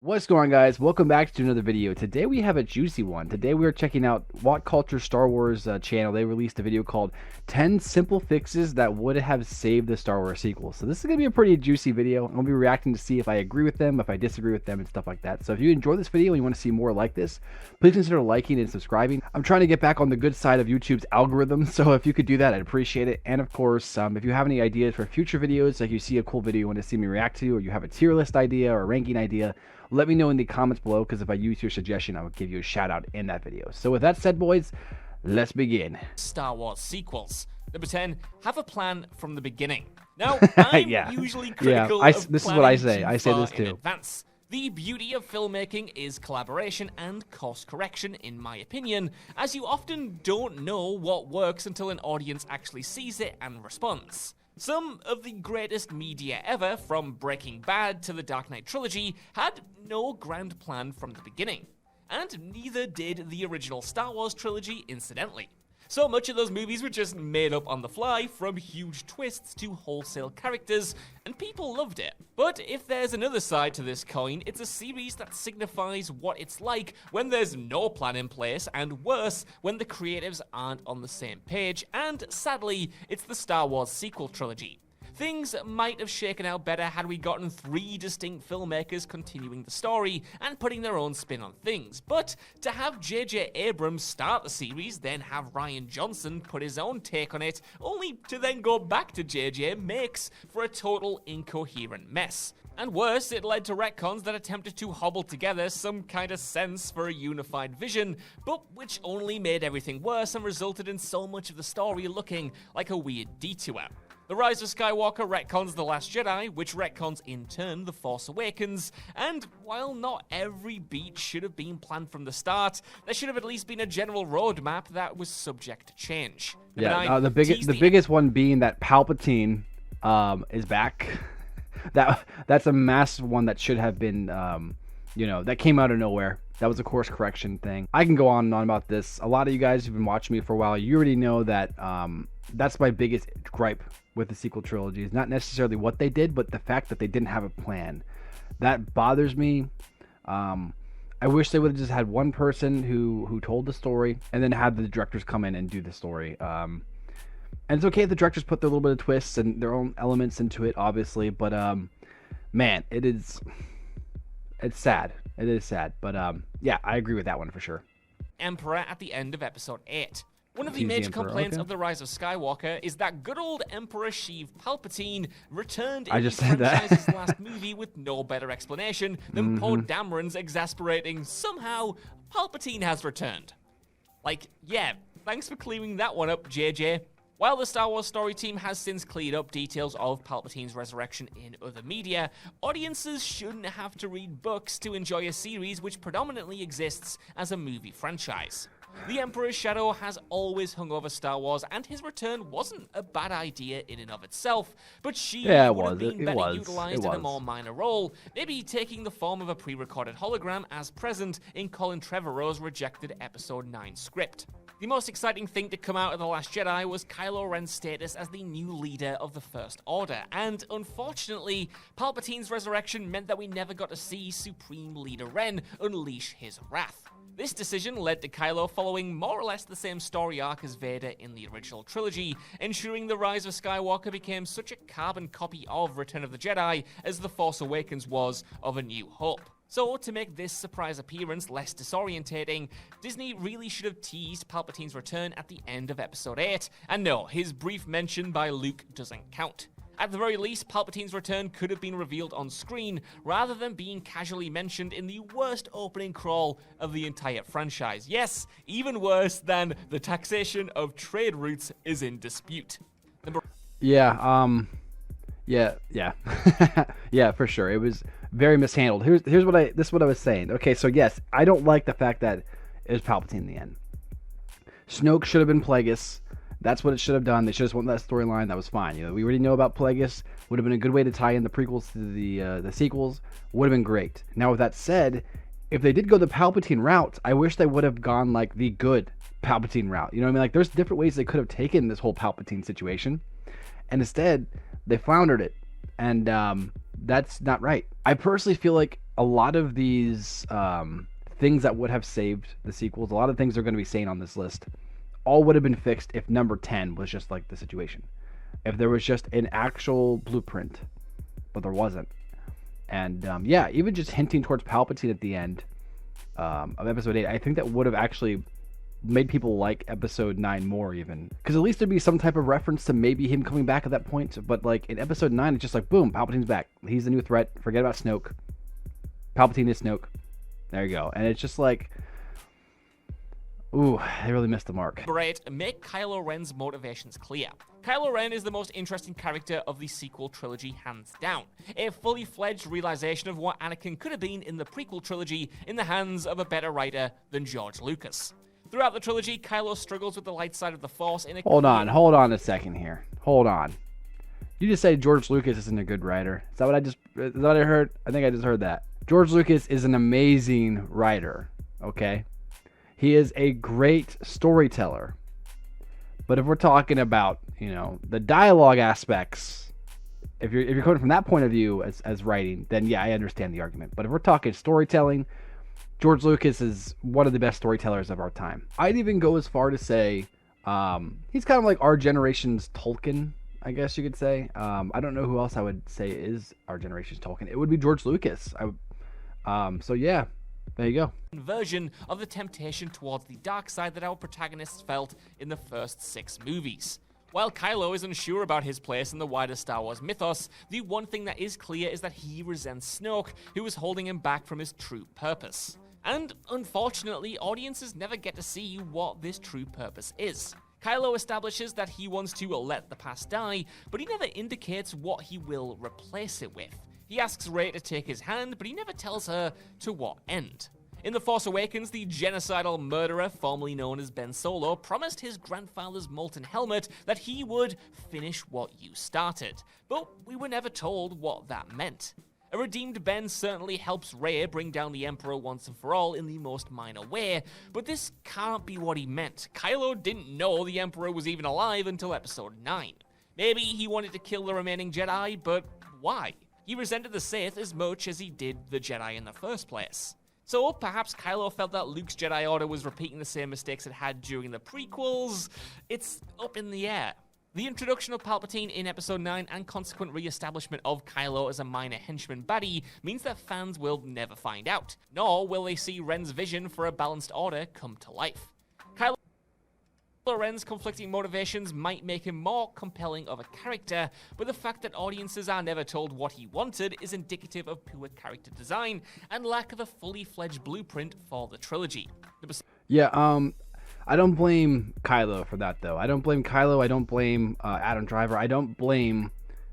What's going on, guys? Welcome back to another video. Today we have a juicy one. Today we are checking out What Culture Star Wars channel. They released a video called 10 Simple Fixes That Would Have Saved the Star Wars sequel. So this is going to be a pretty juicy video. I'm going to be reacting to see if I agree with them, if I disagree with them, and stuff like that. So if you enjoy this video and you want to see more like this, please consider liking and subscribing. I'm trying to get back on the good side of YouTube's algorithm, so if you could do that, I'd appreciate it. And of course, if you have any ideas for future videos, like you see a cool video you want to see me react to, or you have a tier list idea or a ranking idea, let me know in the comments below, because if I use your suggestion, I will give you a shout out in that video. So with that said, boys, let's begin. Star Wars sequels. Number 10, have a plan from the beginning. Now, I'm usually critical of this is what I planning say. too I say far this in too. advance. The beauty of filmmaking is collaboration and course correction, in my opinion, as you often don't know what works until an audience actually sees it and responds. Some of the greatest media ever, from Breaking Bad to the Dark Knight Trilogy, had no grand plan from the beginning. And neither did the original Star Wars trilogy, incidentally. So much of those movies were just made up on the fly, from huge twists to wholesale characters, and people loved it. But if there's another side to this coin, it's a series that signifies what it's like when there's no plan in place, and worse, when the creatives aren't on the same page, and sadly, it's the Star Wars sequel trilogy. Things might have shaken out better had we gotten 3 distinct filmmakers continuing the story and putting their own spin on things, but to have J.J. Abrams start the series, then have Rian Johnson put his own take on it, only to then go back to J.J. makes for a total incoherent mess. And worse, it led to retcons that attempted to hobble together some kind of sense for a unified vision, but which only made everything worse and resulted in so much of the story looking like a weird detour. The Rise of Skywalker retcons The Last Jedi, which retcons in turn The Force Awakens, and while not every beat should have been planned from the start, there should have at least been a general roadmap that was subject to change. The biggest one being that Palpatine is back. That's a massive one that should have been, that came out of nowhere. That was a course correction thing. I can go on and on about this. A lot of you guys who've been watching me for a while, you already know that that's my biggest gripe with the sequel trilogy. Is not necessarily what they did, but the fact that they didn't have a plan. That bothers me. I wish they would have just had one person who told the story, and then had the directors come in and do the story. And it's okay if the directors put their little bit of twists and their own elements into it, obviously, but man, it's sad. It is sad, but yeah, I agree with that one for sure. Emperor at the end of episode 8. One of the major complaints of The Rise of Skywalker is that good old Emperor Sheev Palpatine returned in the franchise's last movie with no better explanation than Poe Dameron's exasperating, somehow, Palpatine has returned. Like, yeah, thanks for clearing that one up, JJ. While the Star Wars story team has since cleared up details of Palpatine's resurrection in other media, audiences shouldn't have to read books to enjoy a series which predominantly exists as a movie franchise. The Emperor's shadow has always hung over Star Wars, and his return wasn't a bad idea in and of itself, but she would have been better utilized in a more minor role, maybe taking the form of a pre-recorded hologram as present in Colin Trevorrow's rejected Episode 9 script. The most exciting thing to come out of The Last Jedi was Kylo Ren's status as the new leader of the First Order, and unfortunately, Palpatine's resurrection meant that we never got to see Supreme Leader Ren unleash his wrath. This decision led to Kylo following more or less the same story arc as Vader in the original trilogy, ensuring The Rise of Skywalker became such a carbon copy of Return of the Jedi as The Force Awakens was of A New Hope. So, to make this surprise appearance less disorientating, Disney really should have teased Palpatine's return at the end of Episode 8, and no, his brief mention by Luke doesn't count. At the very least, Palpatine's return could have been revealed on screen, rather than being casually mentioned in the worst opening crawl of the entire franchise. Yes, even worse than the taxation of trade routes is in dispute. Yeah, yeah, for sure. It was very mishandled. This is what I was saying. Okay, so yes, I don't like the fact that it was Palpatine in the end. Snoke should have been Plagueis. That's what it should have done. They should have just went that storyline. That was fine. We already know about Plagueis. Would have been a good way to tie in the prequels to the sequels. Would have been great. Now, with that said, if they did go the Palpatine route, I wish they would have gone like the good Palpatine route. You know what I mean? Like, there's different ways they could have taken this whole Palpatine situation, and instead they floundered it, and that's not right. I personally feel like a lot of these things that would have saved the sequels, a lot of things they're going to be saying on this list, all would have been fixed if number 10 was just like the situation. If there was just an actual blueprint, but there wasn't. And yeah, even just hinting towards Palpatine at the end of episode 8, I think that would have actually made people like episode 9 more, even. Because at least there'd be some type of reference to maybe him coming back at that point. But like in episode 9, it's just like, boom, Palpatine's back. He's the new threat. Forget about Snoke. Palpatine is Snoke. There you go. And it's just like, ooh, they really missed the mark. Great. Make Kylo Ren's motivations clear. Kylo Ren is the most interesting character of the sequel trilogy, hands down. A fully fledged realization of what Anakin could have been in the prequel trilogy in the hands of a better writer than George Lucas. Throughout the trilogy, Kylo struggles with the light side of the Force in a... Hold on a second here. Hold on. You just said George Lucas isn't a good writer. Is that what I heard? I think I just heard that. George Lucas is an amazing writer, okay? He is a great storyteller. But if we're talking about, the dialogue aspects, if you're coming from that point of view as writing, then yeah, I understand the argument. But if we're talking storytelling, George Lucas is one of the best storytellers of our time. I'd even go as far to say he's kind of like our generation's Tolkien, I guess you could say. I don't know who else I would say is our generation's Tolkien. It would be George Lucas. So yeah, there you go. Version of the temptation towards the dark side that our protagonists felt in the first 6 movies. While Kylo is unsure about his place in the wider Star Wars mythos, the one thing that is clear is that he resents Snoke, who is holding him back from his true purpose. And unfortunately, audiences never get to see what this true purpose is. Kylo establishes that he wants to let the past die, but he never indicates what he will replace it with. He asks Rey to take his hand, but he never tells her to what end. In The Force Awakens, the genocidal murderer, formerly known as Ben Solo, promised his grandfather's molten helmet that he would finish what you started. But we were never told what that meant. A redeemed Ben certainly helps Rey bring down the Emperor once and for all in the most minor way, but this can't be what he meant. Kylo didn't know the Emperor was even alive until episode 9. Maybe he wanted to kill the remaining Jedi, but why? He resented the Sith as much as he did the Jedi in the first place. So perhaps Kylo felt that Luke's Jedi Order was repeating the same mistakes it had during the prequels. It's up in the air. The introduction of Palpatine in Episode 9 and consequent re-establishment of Kylo as a minor henchman baddie means that fans will never find out, nor will they see Ren's vision for a balanced order come to life. Kylo Ren's conflicting motivations might make him more compelling of a character, but the fact that audiences are never told what he wanted is indicative of poor character design and lack of a fully fledged blueprint for the trilogy. Yeah, I don't blame Kylo for that, though. I don't blame Kylo. I don't blame Adam Driver. I don't blame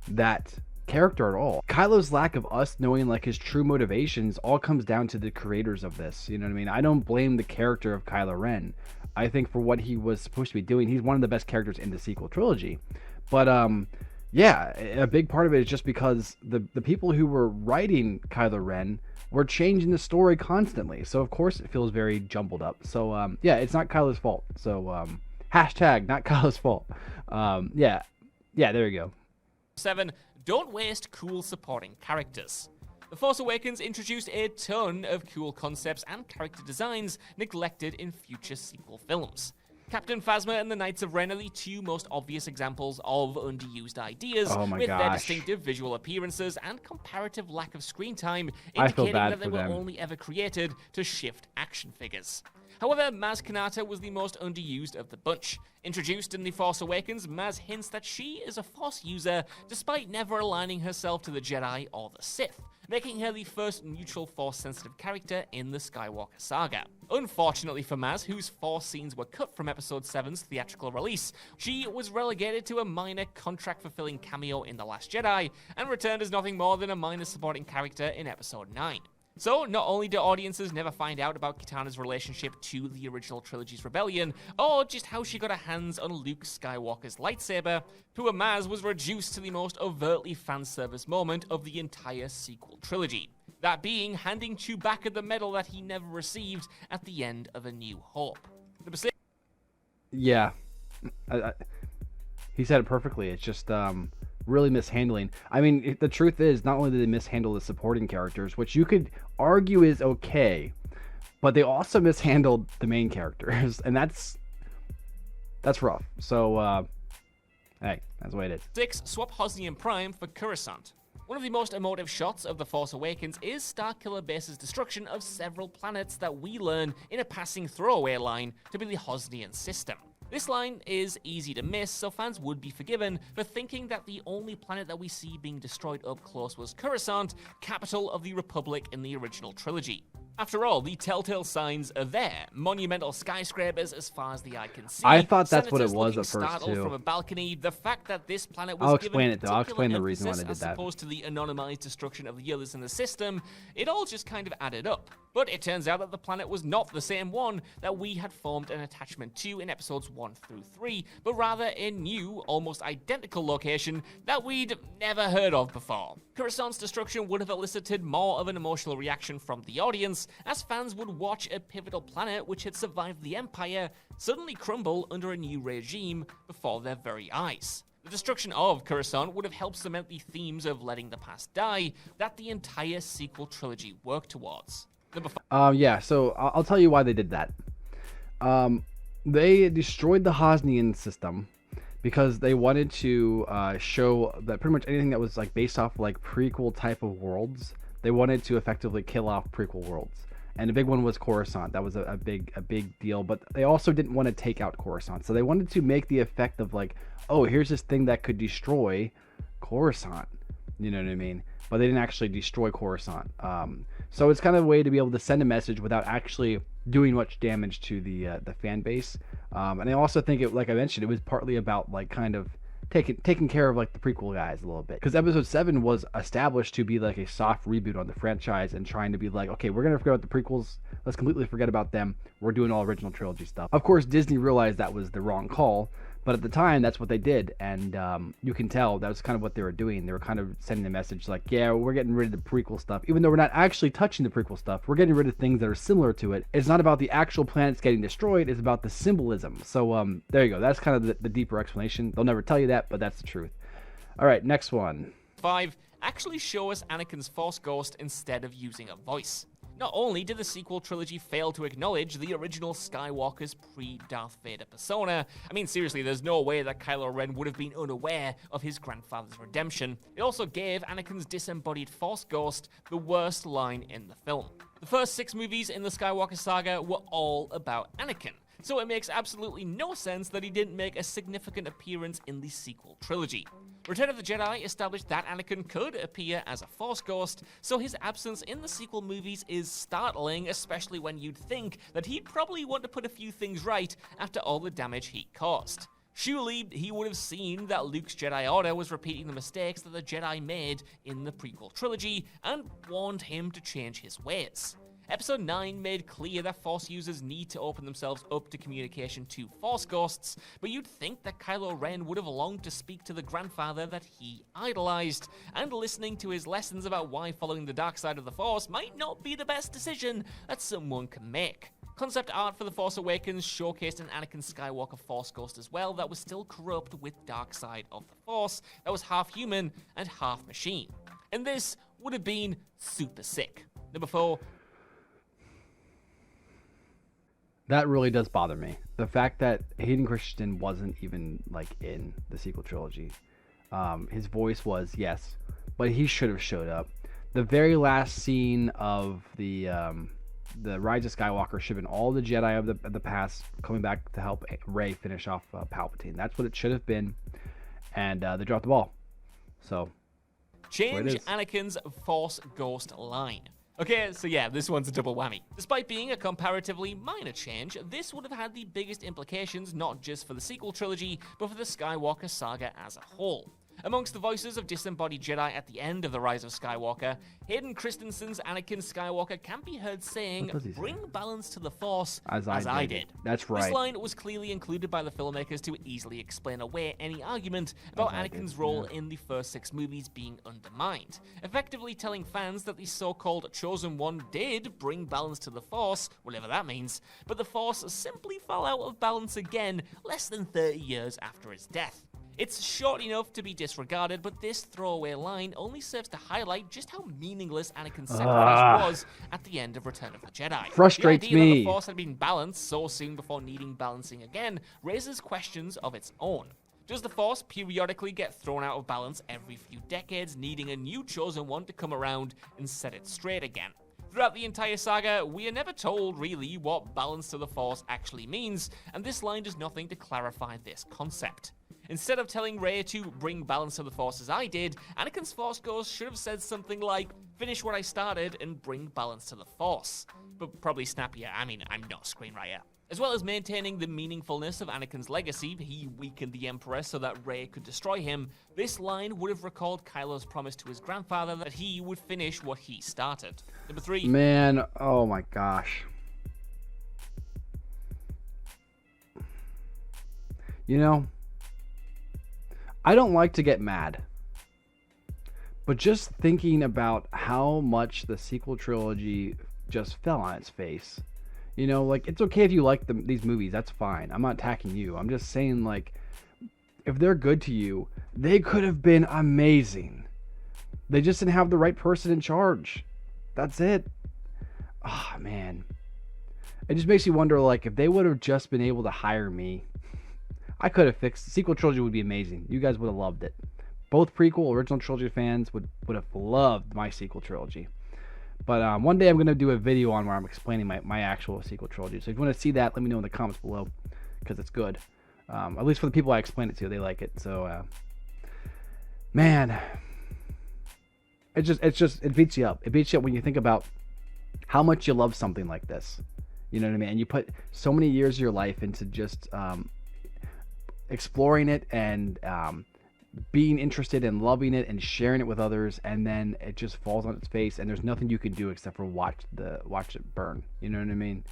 that character at all. Kylo's lack of us knowing like his true motivations all comes down to the creators of this. You know what I mean? I don't blame the character of Kylo Ren. I think for what he was supposed to be doing, he's one of the best characters in the sequel trilogy. But yeah, a big part of it is just because the people who were writing Kylo Ren were changing the story constantly. So of course it feels very jumbled up. So yeah, it's not Kylo's fault. So hashtag not Kylo's fault. Yeah, there you go. 7. Don't waste cool supporting characters. The Force Awakens introduced a ton of cool concepts and character designs neglected in future sequel films. Captain Phasma and the Knights of Ren are the 2 most obvious examples of underused ideas, with their distinctive visual appearances and comparative lack of screen time indicating that they were only ever created to shift action figures. However, Maz Kanata was the most underused of the bunch. Introduced in The Force Awakens, Maz hints that she is a Force user despite never aligning herself to the Jedi or the Sith, making her the first neutral Force-sensitive character in the Skywalker saga. Unfortunately for Maz, whose Force scenes were cut from Episode 7's theatrical release, she was relegated to a minor contract-fulfilling cameo in The Last Jedi, and returned as nothing more than a minor supporting character in Episode 9. So, not only do audiences never find out about Kitana's relationship to the original trilogy's rebellion, or just how she got her hands on Luke Skywalker's lightsaber, poor Maz was reduced to the most overtly fan-service moment of the entire sequel trilogy. That being handing Chewbacca the medal that he never received at the end of A New Hope. Yeah. He said it perfectly. It's just, really mishandling. I mean, the truth is, not only did they mishandle the supporting characters, which you could argue is okay, but they also mishandled the main characters, and that's rough. So, hey, that's the way it is. 6. Swap Hosnian Prime for Coruscant. One of the most emotive shots of The Force Awakens is Starkiller Base's destruction of several planets that we learn in a passing throwaway line to be the Hosnian system. This line is easy to miss, so fans would be forgiven for thinking that the only planet that we see being destroyed up close was Coruscant, capital of the Republic in the original trilogy. After all, the telltale signs are there. Monumental skyscrapers as far as the eye can see. I thought that's what it was at first, too. From a balcony, the fact that this planet was I'll explain it, though. I'll explain the reason why they did as that. opposed to the anonymized destruction of the others in the system, it all just kind of added up. But it turns out that the planet was not the same one that we had formed an attachment to in episodes 1 through 3, but rather a new, almost identical location that we'd never heard of before. Coruscant's destruction would have elicited more of an emotional reaction from the audience, as fans would watch a pivotal planet which had survived the Empire suddenly crumble under a new regime before their very eyes. The destruction of Coruscant would have helped cement the themes of letting the past die that the entire sequel trilogy worked towards. Yeah, so I'll tell you why they did that. They destroyed the Hosnian system because they wanted to show that pretty much anything that was like based off like prequel type of worlds, they wanted to effectively kill off prequel worlds. And the big one was Coruscant. That was a big deal. But they also didn't want to take out Coruscant, so they wanted to make the effect of like, oh, here's this thing that could destroy Coruscant. You know what I mean? But they didn't actually destroy Coruscant. So it's kind of a way to be able to send a message without actually doing much damage to the fan base. And I also think it, like I mentioned, it was partly about like kind of taking care of like the prequel guys a little bit, because episode 7 was established to be like a soft reboot on the franchise and trying to be like, okay, we're gonna forget about the prequels, let's completely forget about them, we're doing all original trilogy stuff. Of course, Disney realized that was the wrong call, but at the time that's what they did, and you can tell that was kind of what they were doing. They were kind of sending a message like, yeah, we're getting rid of the prequel stuff, even though we're not actually touching the prequel stuff, we're getting rid of things that are similar to it. It's not about the actual planets getting destroyed, it's about the symbolism. So there you go, that's kind of the deeper explanation. They'll never tell you that, but that's the truth. All right, next one. 5. Actually show us Anakin's Force Ghost instead of using a voice. Not only did the sequel trilogy fail to acknowledge the original Skywalker's pre-Darth Vader persona, I mean seriously, there's no way that Kylo Ren would have been unaware of his grandfather's redemption. It also gave Anakin's disembodied Force Ghost the worst line in the film. The first 6 movies in the Skywalker saga were all about Anakin, so it makes absolutely no sense that he didn't make a significant appearance in the sequel trilogy. Return of the Jedi established that Anakin could appear as a Force ghost, so his absence in the sequel movies is startling, especially when you'd think that he'd probably want to put a few things right after all the damage he caused. Surely he would have seen that Luke's Jedi Order was repeating the mistakes that the Jedi made in the prequel trilogy and warned him to change his ways. Episode 9 made clear that Force users need to open themselves up to communication to Force ghosts, but you'd think that Kylo Ren would have longed to speak to the grandfather that he idolized, and listening to his lessons about why following the dark side of the Force might not be the best decision that someone can make. Concept art for The Force Awakens showcased an Anakin Skywalker Force ghost as well that was still corrupt with dark side of the Force, that was half human and half machine. And this would have been super sick. Number 4. That really does bother me. The fact that Hayden Christensen wasn't even like in the sequel trilogy. His voice was, yes, but he should have showed up. The very last scene of the Rise of Skywalker should have been all the Jedi of the past coming back to help Rey finish off Palpatine. That's what it should have been, and they dropped the ball. So change Anakin's Force Ghost line. Okay, so yeah, this one's a double whammy. Despite being a comparatively minor change, this would have had the biggest implications not just for the sequel trilogy, but for the Skywalker saga as a whole. Amongst the voices of disembodied Jedi at the end of The Rise of Skywalker, Hayden Christensen's Anakin Skywalker can be heard saying, "Bring balance to the Force as I did." That's right. This line was clearly included by the filmmakers to easily explain away any argument about Anakin's role in the first 6 movies being undermined, effectively telling fans that the so-called Chosen One did bring balance to the Force, whatever that means, but the Force simply fell out of balance again less than 30 years after his death. It's short enough to be disregarded, but this throwaway line only serves to highlight just how meaningless Anakin's sacrifice was at the end of Return of the Jedi. Frustrates the idea me. that the Force had been balanced so soon before needing balancing again raises questions of its own. Does the Force periodically get thrown out of balance every few decades, needing a new chosen one to come around and set it straight again? Throughout the entire saga, we are never told really what balance to the Force actually means, and this line does nothing to clarify this concept. Instead of telling Rey to bring balance to the Force as I did, Anakin's Force Ghost should have said something like, finish what I started and bring balance to the Force. But probably snappier, I'm not a screenwriter. As well as maintaining the meaningfulness of Anakin's legacy, he weakened the Emperor so that Rey could destroy him. This line would have recalled Kylo's promise to his grandfather that he would finish what he started. Number 3. Man, oh my gosh. You know, I don't like to get mad, but just thinking about how much the sequel trilogy just fell on its face. You know, like, it's okay if you like these movies, that's fine. I'm not attacking you. I'm just saying, like, if they're good to you, they could have been amazing. They just didn't have the right person in charge. That's it. Ah, oh, man. It just makes you wonder, like, if they would have just been able to hire me, I could have fixed. The sequel trilogy would be amazing. You guys would have loved it. Both prequel, original trilogy fans would have loved my sequel trilogy. But one day I'm going to do a video on where I'm explaining my actual sequel trilogy. So if you want to see that, let me know in the comments below, because it's good. At least for the people I explain it to, they like it. So, man, it beats you up. It beats you up when you think about how much you love something like this. You know what I mean? And you put so many years of your life into just exploring it and being interested and loving it and sharing it with others, and then it just falls on its face, and there's nothing you can do except for watch it burn. You know what I mean?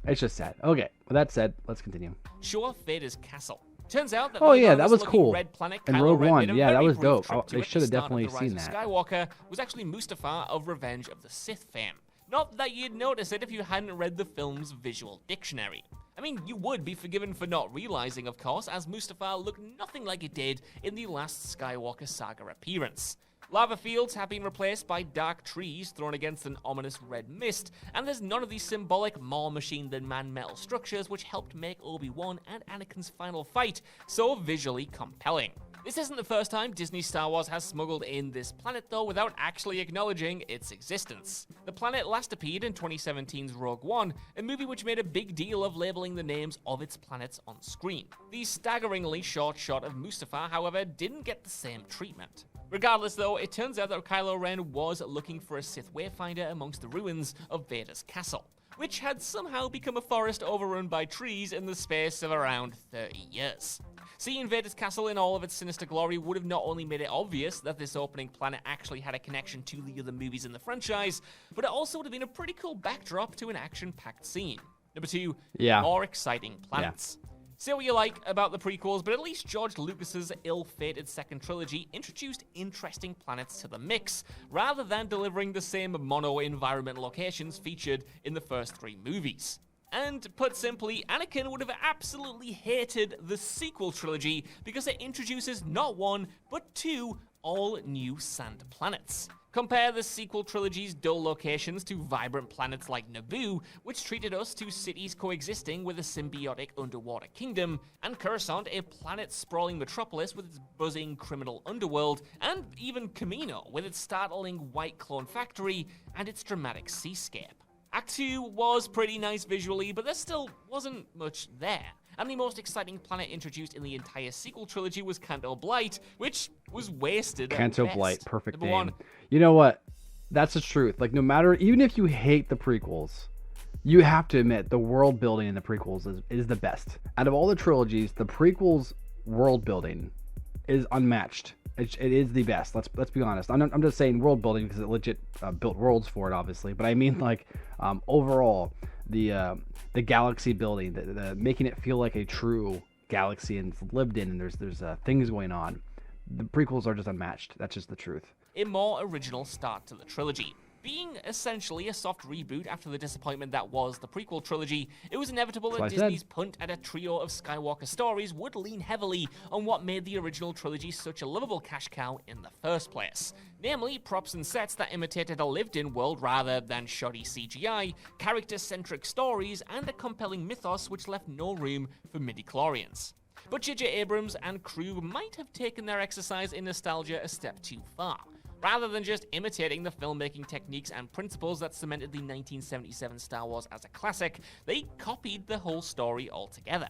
It's just sad. Okay, with that said, let's continue. Sure, Vader's castle. Turns out that that was cool. Red planet and Rogue One, yeah, that was dope. They should have definitely seen that. Skywalker was actually Mustafar of Revenge of the Sith fame. Not that you'd notice it if you hadn't read the film's visual dictionary. I mean, you would be forgiven for not realizing, of course, as Mustafar looked nothing like it did in the last Skywalker saga appearance. Lava fields have been replaced by dark trees thrown against an ominous red mist, and there's none of these symbolic more machine-than-man metal structures which helped make Obi-Wan and Anakin's final fight so visually compelling. This isn't the first time Disney Star Wars has smuggled in this planet, though, without actually acknowledging its existence. The planet last appeared in 2017's Rogue One, a movie which made a big deal of labeling the names of its planets on screen. The staggeringly short shot of Mustafar, however, didn't get the same treatment. Regardless, though, it turns out that Kylo Ren was looking for a Sith Wayfinder amongst the ruins of Vader's castle, which had somehow become a forest overrun by trees in the space of around 30 years. Seeing Vader's castle in all of its sinister glory would have not only made it obvious that this opening planet actually had a connection to the other movies in the franchise, but it also would have been a pretty cool backdrop to an action-packed scene. Number 2, more exciting planets. Say what you like about the prequels, but at least George Lucas's ill-fated second trilogy introduced interesting planets to the mix, rather than delivering the same mono-environment locations featured in the first 3 movies. And put simply, Anakin would have absolutely hated the sequel trilogy because it introduces not 1, but 2 all-new sand planets. Compare the sequel trilogy's dull locations to vibrant planets like Naboo, which treated us to cities coexisting with a symbiotic underwater kingdom, and Coruscant, a planet-sprawling metropolis with its buzzing criminal underworld, and even Kamino, with its startling white clone factory and its dramatic seascape. Act 2 was pretty nice visually, but there still wasn't much there. And the most exciting planet introduced in the entire sequel trilogy was Canto Blight, which was wasted at Canto best. Blight, perfect Number name. 1. You know what? That's the truth. Like, no matter, even if you hate the prequels, you have to admit the world building in the prequels is the best. Out of all the trilogies, the prequels world building is unmatched. It is the best. Let's be honest. I'm just saying world building because it legit built worlds for it, obviously. But I mean, like, overall, the galaxy building, the making it feel like a true galaxy and it's lived in, and there's things going on. The prequels are just unmatched. That's just the truth. A more original start to the trilogy. Being essentially a soft reboot after the disappointment that was the prequel trilogy, it was inevitable that Disney's punt at a trio of Skywalker stories would lean heavily on what made the original trilogy such a lovable cash cow in the first place. Namely, props and sets that imitated a lived-in world rather than shoddy CGI, character-centric stories, and a compelling mythos which left no room for midi-chlorians. But J.J. Abrams and crew might have taken their exercise in nostalgia a step too far. Rather than just imitating the filmmaking techniques and principles that cemented the 1977 Star Wars as a classic, they copied the whole story altogether.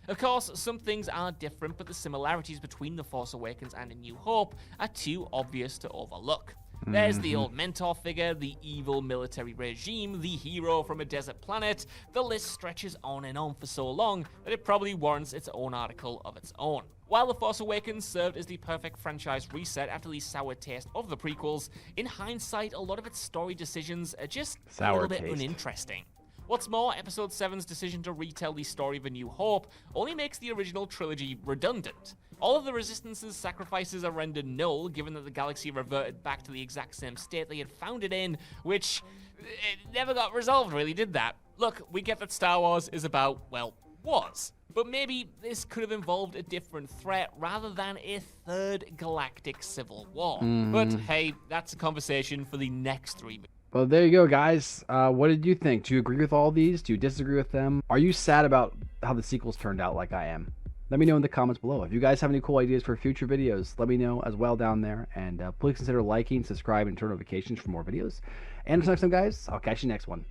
Of course, some things are different, but the similarities between The Force Awakens and A New Hope are too obvious to overlook. There's the old mentor figure, the evil military regime, the hero from a desert planet. The list stretches on and on for so long that it probably warrants its own article of its own. While The Force Awakens served as the perfect franchise reset after the sour taste of the prequels, in hindsight, a lot of its story decisions are just a little bit uninteresting. What's more, Episode 7's decision to retell the story of A New Hope only makes the original trilogy redundant. All of the Resistance's sacrifices are rendered null, given that the galaxy reverted back to the exact same state they had found it in, which it never got resolved, really, did that? Look, we get that Star Wars is about, well, wars. But maybe this could have involved a different threat rather than a third galactic civil war. But hey, that's a conversation for the next 3 minutes. Well, there you go, guys. What did you think? Do you agree with all these? Do you disagree with them? Are you sad about how the sequels turned out like I am? Let me know in the comments below. If you guys have any cool ideas for future videos, let me know as well down there. And please consider liking, subscribe, and turn notifications for more videos. And until next time, guys, I'll catch you next one.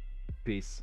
Peace.